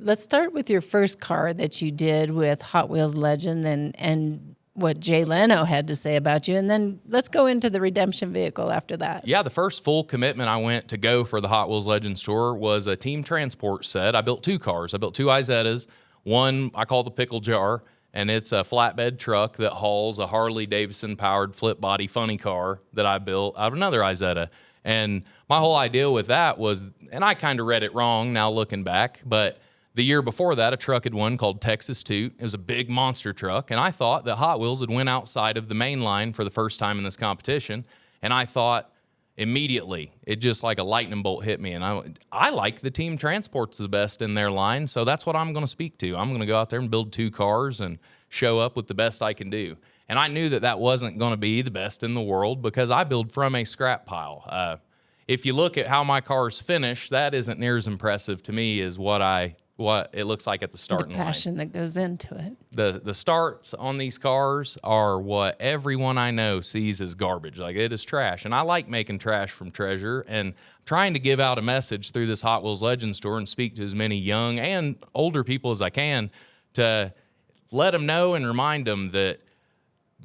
let's start with your first car that you did with Hot Wheels Legend and what Jay Leno had to say about you, and then let's go into the redemption vehicle after that. Yeah, the first full commitment I went to go for the Hot Wheels Legends tour was a team transport set. I built 2 cars. I built 2 Izettas. One I call the Pickle Jar, and it's a flatbed truck that hauls a Harley-Davidson-powered flip body funny car that I built out of another Izetta. And my whole idea with that was, and I kind of read it wrong now looking back, but the year before that, a truck had won called Texas Toot. It was a big monster truck, and I thought that Hot Wheels had went outside of the main line for the first time in this competition, and I thought immediately, it just like a lightning bolt hit me, and I like the team transports the best in their line, so that's what I'm going to speak to. I'm going to go out there and build 2 cars and show up with the best I can do. And I knew that that wasn't going to be the best in the world because I build from a scrap pile. If you look at how my cars finish, that isn't near as impressive to me as what it looks like at the starting line. The passion that goes into it. The starts on these cars are what everyone I know sees as garbage. Like, it is trash. And I like making trash from treasure and trying to give out a message through this Hot Wheels Legends store and speak to as many young and older people as I can to let them know and remind them that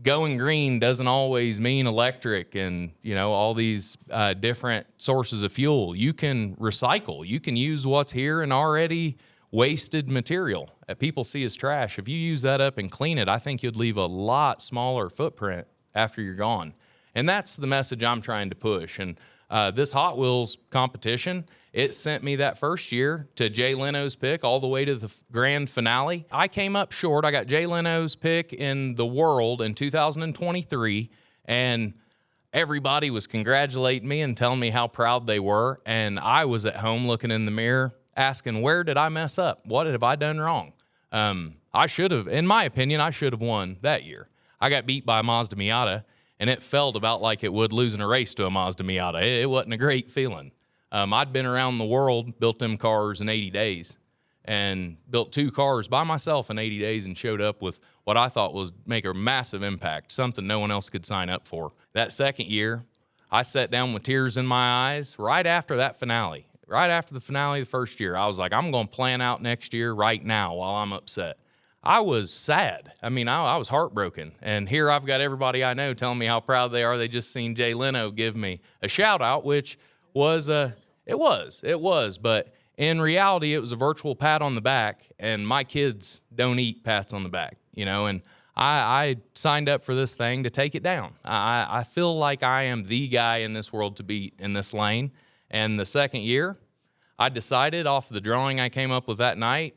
going green doesn't always mean electric and, all these different sources of fuel. You can recycle. You can use what's here and already wasted material that people see as trash. If you use that up and clean it, I think you'd leave a lot smaller footprint after you're gone. And that's the message I'm trying to push. And this Hot Wheels competition, it sent me that first year to Jay Leno's pick all the way to the grand finale. I came up short. I got Jay Leno's pick in the world in 2023, and everybody was congratulating me and telling me how proud they were. And I was at home looking in the mirror asking, where did I mess up? What have I done wrong? I should have, in my opinion, I should have won that year. I got beat by a Mazda Miata, and it felt about like it would losing a race to a Mazda Miata. It wasn't a great feeling. I'd been around the world, built them cars in 80 days, and built 2 cars by myself in 80 days and showed up with what I thought was make a massive impact, something no one else could sign up for. That second year, I sat down with tears in my eyes right after that finale. Right after the finale the first year, I was like, I'm going to plan out next year right now while I'm upset. I was sad. I was heartbroken. And here I've got everybody I know telling me how proud they are. They just seen Jay Leno give me a shout out, which was, it was. But in reality, it was a virtual pat on the back. And my kids don't eat pats on the back, and I signed up for this thing to take it down. I feel like I am the guy in this world to beat in this lane. And the second year, I decided off the drawing I came up with that night,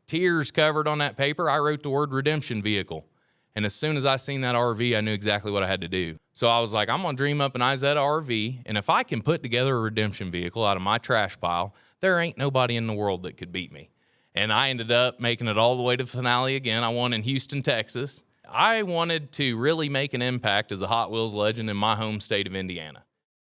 tears covered on that paper, I wrote the word redemption vehicle. And as soon as I seen that RV, I knew exactly what I had to do. So I was like, I'm going to dream up an Izetta RV, and if I can put together a redemption vehicle out of my trash pile, there ain't nobody in the world that could beat me. And I ended up making it all the way to the finale again. I won in Houston, Texas. I wanted to really make an impact as a Hot Wheels legend in my home state of Indiana.